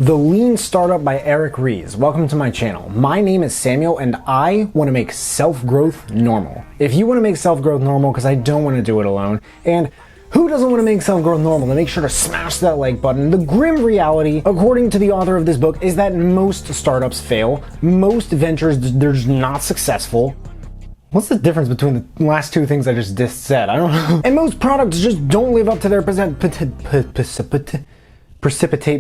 The Lean Startup by Eric Ries. Welcome to my channel. My name is Samuel and I want to make self-growth normal. If you want to make self-growth normal, because I don't want to do it alone, and who doesn't want to make self-growth normal, then make sure to smash that like button. The grim reality, according to the author of this book, is that most startups fail. Most ventures, they're just not successful. What's the difference between the last two things I just said? I don't know. And most products just don't live up to their precipitate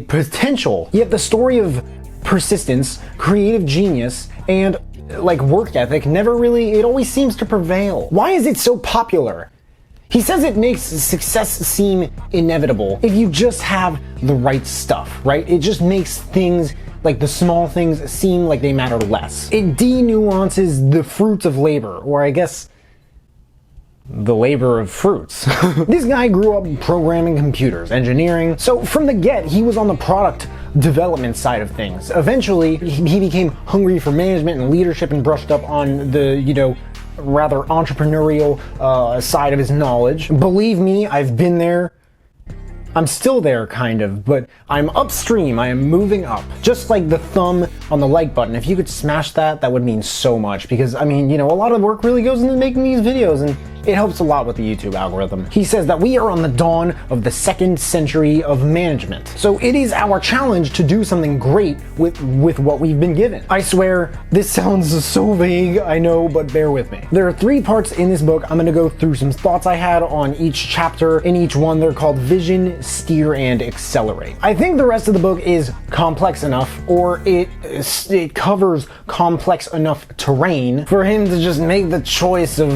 potential. Yet the story of persistence, creative genius, and like work ethic it always seems to prevail. Why is it so popular? He says it makes success seem inevitable if you just have the right stuff, right? It just makes things, like the small things, seem like they matter less. It de-nuances the fruits of labor, or I guess the labor of fruits. This guy grew up programming computers, engineering, so from the get, he was on the product development side of things. Eventually, he became hungry for management and leadership and brushed up on the, rather entrepreneurial side of his knowledge. Believe me, I've been there. I'm still there, kind of, but I'm upstream, I am moving up. Just like the thumb on the like button, if you could smash that, that would mean so much, because, a lot of work really goes into making these videos, and it helps a lot with the YouTube algorithm. He says that we are on the dawn of the 2nd century of management. So it is our challenge to do something great with what we've been given. I swear, this sounds so vague, I know, but bear with me. There are 3 parts in this book. I'm gonna go through some thoughts I had on each chapter. In each one, they're called Vision, Steer, and Accelerate. I think the rest of the book is complex enough, or it covers complex enough terrain for him to just make the choice of,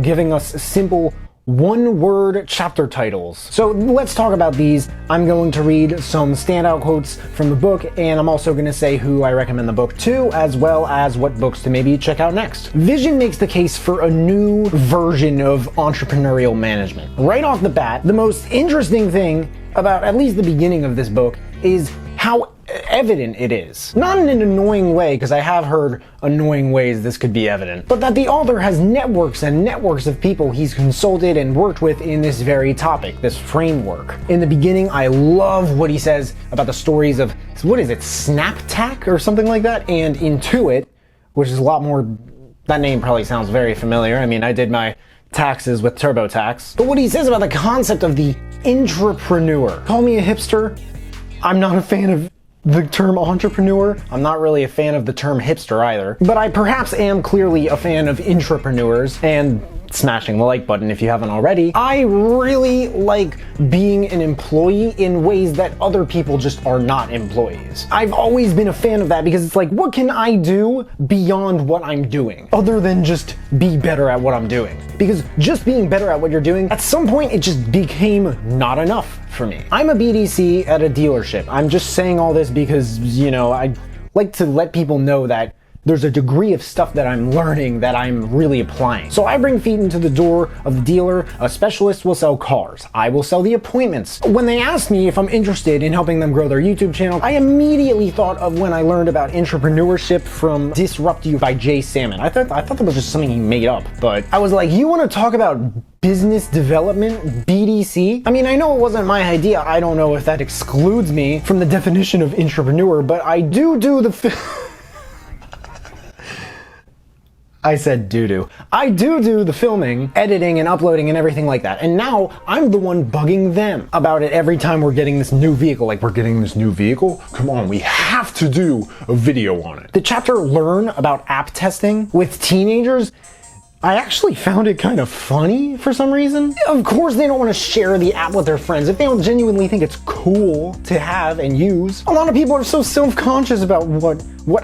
giving us simple one-word chapter titles. So let's talk about these. I'm going to read some standout quotes from the book, and I'm also going to say who I recommend the book to, as well as what books to maybe check out next. Vision makes the case for a new version of entrepreneurial management. Right off the bat, the most interesting thing about at least the beginning of this book is how evident it is. Not in an annoying way, because I have heard annoying ways this could be evident, but that the author has networks and networks of people he's consulted and worked with in this very topic, this framework. In the beginning, I love what he says about the stories of, Snaptack or something like that, and Intuit, which is a lot more, that name probably sounds very familiar. I did my taxes with TurboTax. But what he says about the concept of the intrapreneur. Call me a hipster. I'm not a fan of the term entrepreneur. I'm not really a fan of the term hipster either, but I perhaps am clearly a fan of intrapreneurs and smashing the like button if you haven't already. I really like being an employee in ways that other people just are not employees. I've always been a fan of that because it's like, what can I do beyond what I'm doing other than just be better at what I'm doing? Because just being better at what you're doing, at some point it just became not enough for me. I'm a BDC at a dealership. I'm just saying all this because, I like to let people know that there's a degree of stuff that I'm learning that I'm really applying. So I bring feet into the door of the dealer. A specialist will sell cars. I will sell the appointments. When they ask me if I'm interested in helping them grow their YouTube channel, I immediately thought of when I learned about entrepreneurship from Disrupt You by Jay Salmon. I thought that was just something he made up, but I was like, you want to talk about business development, BDC? I know it wasn't my idea. I don't know if that excludes me from the definition of entrepreneur, but I do the I said doo-doo. I do the filming, editing, and uploading and everything like that. And now I'm the one bugging them about it every time we're getting this new vehicle. Like, we're getting this new vehicle? Come on, we have to do a video on it. The chapter Learn about app testing with teenagers, I actually found it kind of funny for some reason. Of course, they don't want to share the app with their friends if they don't genuinely think it's cool to have and use. A lot of people are so self-conscious about what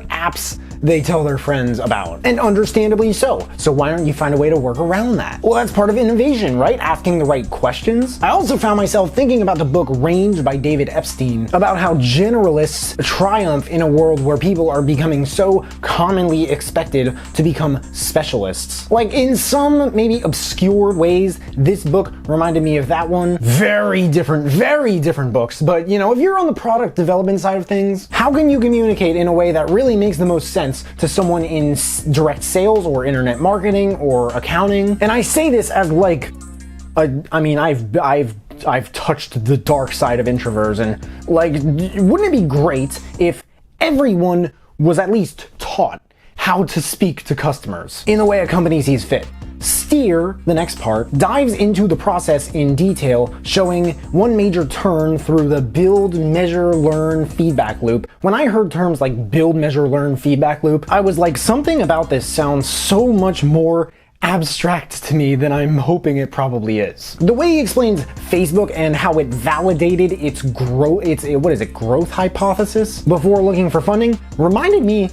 apps they tell their friends about, and understandably so. So why don't you find a way to work around that? Well, that's part of innovation, right? Asking the right questions. I also found myself thinking about the book Range by David Epstein, about how generalists triumph in a world where people are becoming so commonly expected to become specialists. Like, in some maybe obscure ways, this book reminded me of that one. Very different books, but if you're on the product development side of things, how can you communicate in a way that really makes the most sense to someone in direct sales or internet marketing or accounting? And I say this as like, I've I've touched the dark side of introverts, and like, wouldn't it be great if everyone was at least taught how to speak to customers in the way a company sees fit? Steer, the next part, dives into the process in detail, showing one major turn through the build, measure, learn feedback loop. When I heard terms like build, measure, learn feedback loop, I was like, something about this sounds so much more abstract to me than I'm hoping it probably is. The way he explains Facebook and how it validated its growth hypothesis before looking for funding reminded me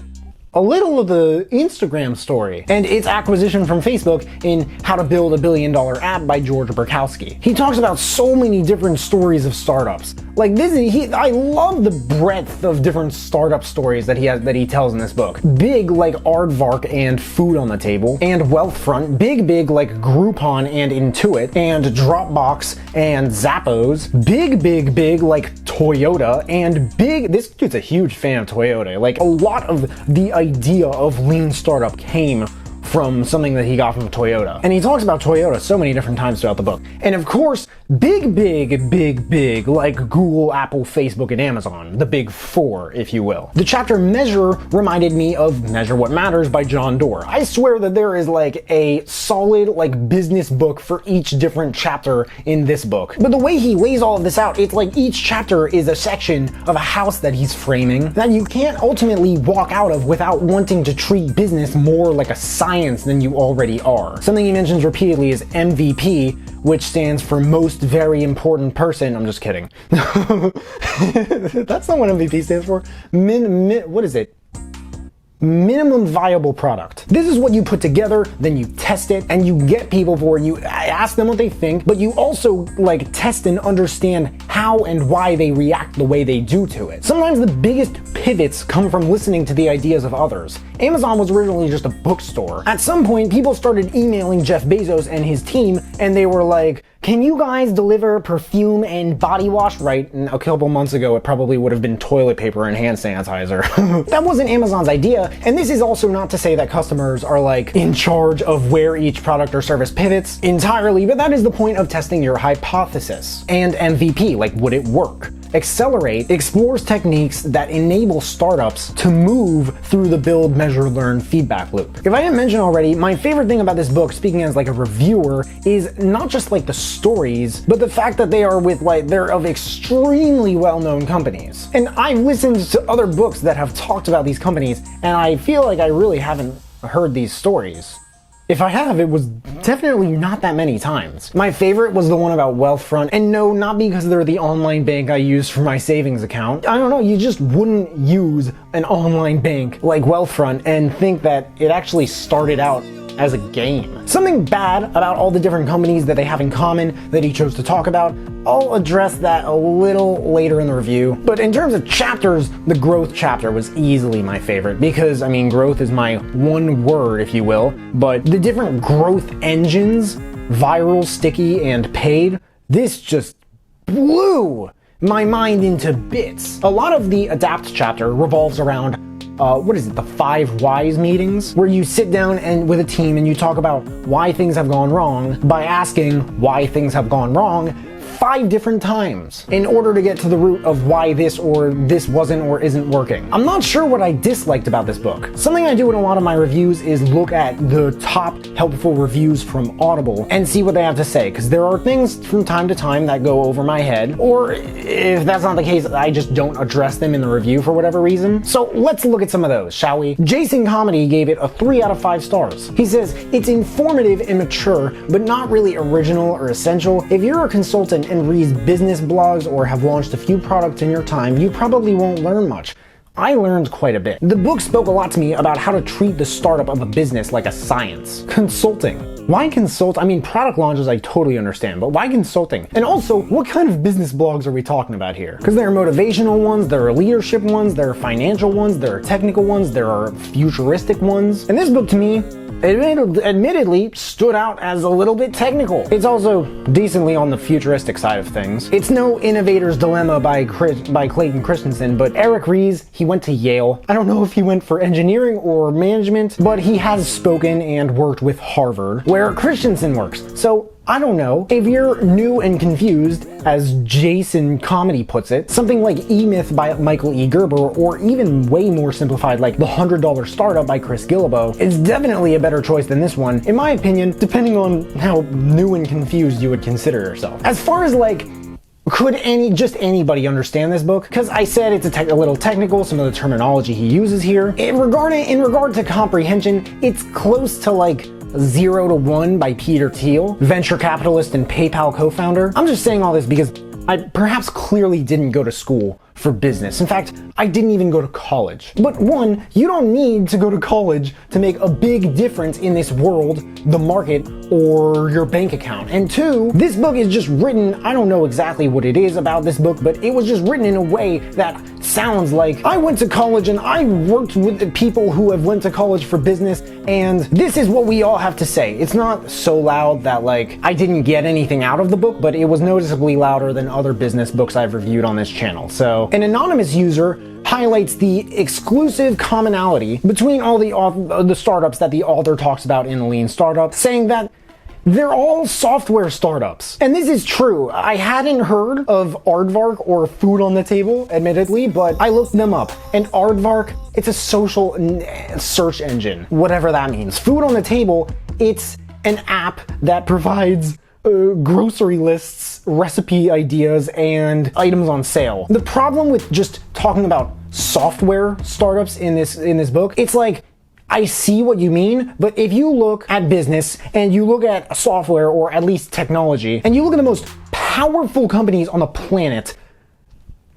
a little of the Instagram story and its acquisition from Facebook in How to Build a $1 Billion App by George Burkowski. He talks about so many different stories of startups. Like I love the breadth of different startup stories that he tells in this book. Big like Aardvark and Food on the Table and Wealthfront, big like Groupon and Intuit and Dropbox and Zappos, big like Toyota and this dude's a huge fan of Toyota. Like a lot of the idea of lean startup came from something that he got from Toyota. And he talks about Toyota so many different times throughout the book. And of course, big, like Google, Apple, Facebook, and Amazon. The big four, if you will. The chapter Measure reminded me of Measure What Matters by John Doerr. I swear that there is like a solid like business book for each different chapter in this book. But the way he lays all of this out, it's like each chapter is a section of a house that he's framing that you can't ultimately walk out of without wanting to treat business more like a science than you already are. Something he mentions repeatedly is MVP, which stands for Most Very Important Person. I'm just kidding. That's not what MVP stands for. What is it? Minimum viable product. This is what you put together, then you test it, and you get people for it. You ask them what they think, but you also like test and understand how and why they react the way they do to it. Sometimes the biggest pivots come from listening to the ideas of others. Amazon was originally just a bookstore. At some point, people started emailing Jeff Bezos and his team, and they were like, can you guys deliver perfume and body wash? Right, and a couple months ago, it probably would have been toilet paper and hand sanitizer. That wasn't Amazon's idea, and this is also not to say that customers are like in charge of where each product or service pivots entirely, but that is the point of testing your hypothesis. And MVP, like would it work? Accelerate explores techniques that enable startups to move through the build, measure, learn feedback loop. If I didn't mention already, my favorite thing about this book, speaking as like a reviewer, is not just like the stories, but the fact that they're of extremely well-known companies. And I've listened to other books that have talked about these companies, and I feel like I really haven't heard these stories. If I have, it was definitely not that many times. My favorite was the one about Wealthfront, and no, not because they're the online bank I use for my savings account. I don't know, you just wouldn't use an online bank like Wealthfront and think that it actually started out as a game. Something bad about all the different companies that they have in common that he chose to talk about, I'll address that a little later in the review. But in terms of chapters, the growth chapter was easily my favorite because, I mean, growth is my one word, if you will, but the different growth engines, viral, sticky, and paid, this just blew my mind into bits. A lot of the Adapt chapter revolves around the 5 whys meetings, where you sit down and with a team and you talk about why things have gone wrong by asking why things have gone wrong 5 different times in order to get to the root of why this or this wasn't or isn't working. I'm not sure what I disliked about this book. Something I do in a lot of my reviews is look at the top helpful reviews from Audible and see what they have to say, because there are things from time to time that go over my head, or if that's not the case, I just don't address them in the review for whatever reason. So let's look at some of those, shall we? Jason Comedy gave it a 3 out of 5 stars. He says, it's informative and mature, but not really original or essential. If you're a consultant and read business blogs or have launched a few products in your time, you probably won't learn much. I learned quite a bit. The book spoke a lot to me about how to treat the startup of a business like a science. Consulting. Why consult? I mean, product launches I totally understand, but why consulting? And also, what kind of business blogs are we talking about here? Because there are motivational ones, there are leadership ones, there are financial ones, there are technical ones, there are futuristic ones. And this book to me, it admittedly stood out as a little bit technical. It's also decently on the futuristic side of things. It's no Innovator's Dilemma by Clayton Christensen, but Eric Ries, he went to Yale. I don't know if he went for engineering or management, but he has spoken and worked with Harvard, where Christensen works. So I don't know, if you're new and confused, as Jason Comedy puts it, something like E-Myth by Michael E. Gerber, or even way more simplified like The $100 Startup by Chris Guillebeau, is definitely a better choice than this one, in my opinion, depending on how new and confused you would consider yourself. As far as like, could just anybody understand this book? Because I said it's a little technical, some of the terminology he uses here. In regard to comprehension, it's close to like 0 to 1 by Peter Thiel, venture capitalist and PayPal co-founder. I'm just saying all this because I perhaps clearly didn't go to school for business. In fact, I didn't even go to college. But one, you don't need to go to college to make a big difference in this world, the market, or your bank account. And two, this book is just written, I don't know exactly what it is about this book, but it was just written in a way that sounds like I went to college and I worked with the people who have went to college for business, and this is what we all have to say. It's not so loud that like I didn't get anything out of the book, but it was noticeably louder than other business books I've reviewed on this channel. So an anonymous user highlights the exclusive commonality between all the startups that the author talks about in Lean Startup, saying that they're all software startups. And this is true. I hadn't heard of Aardvark or Food on the Table, admittedly, but I looked them up. And Aardvark, it's a social search engine, whatever that means. Food on the Table, it's an app that provides grocery lists, recipe ideas, and items on sale. The problem with just talking about software startups in this book, it's like, I see what you mean, but if you look at business and you look at software, or at least technology, and you look at the most powerful companies on the planet,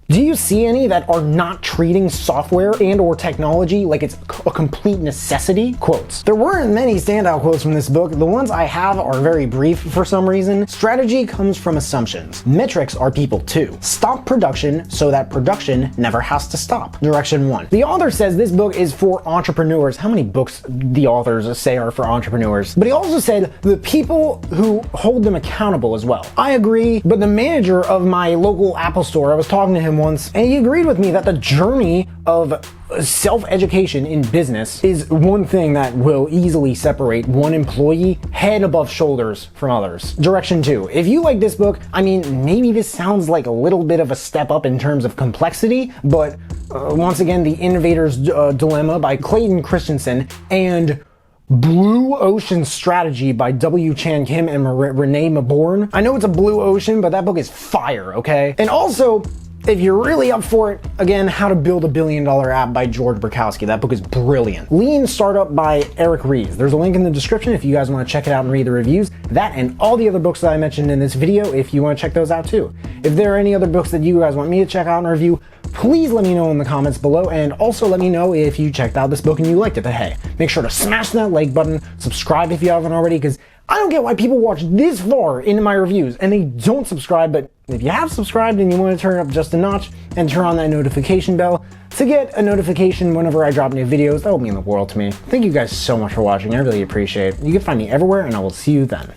do you see any that are not treating software and or technology like it's a complete necessity? Quotes. There weren't many standout quotes from this book. The ones I have are very brief for some reason. Strategy comes from assumptions. Metrics are people too. Stop production so that production never has to stop. Direction 1. The author says this book is for entrepreneurs. How many books the authors say are for entrepreneurs? But he also said the people who hold them accountable as well. I agree, but the manager of my local Apple store, I was talking to him once, and he agreed with me that the journey of self-education in business is one thing that will easily separate one employee head above shoulders from others. Direction 2. If you like this book, I mean, maybe this sounds like a little bit of a step up in terms of complexity, but once again, The Innovator's Dilemma by Clayton Christensen and Blue Ocean Strategy by W. Chan Kim and Renee Maborn. I know it's a blue ocean, but that book is fire, okay? And also, if you're really up for it, again, How to Build a $1 Billion App by George Burkowski. That book is brilliant. Lean Startup by Eric Ries. There's a link in the description if you guys want to check it out and read the reviews. That and all the other books that I mentioned in this video, if you want to check those out too. If there are any other books that you guys want me to check out and review, please let me know in the comments below, and also let me know if you checked out this book and you liked it. But hey, make sure to smash that like button, subscribe if you haven't already, because I don't get why people watch this far into my reviews and they don't subscribe, but if you have subscribed and you want to turn it up just a notch and turn on that notification bell to get a notification whenever I drop new videos, that will mean the world to me. Thank you guys so much for watching. I really appreciate it. You can find me everywhere, and I will see you then.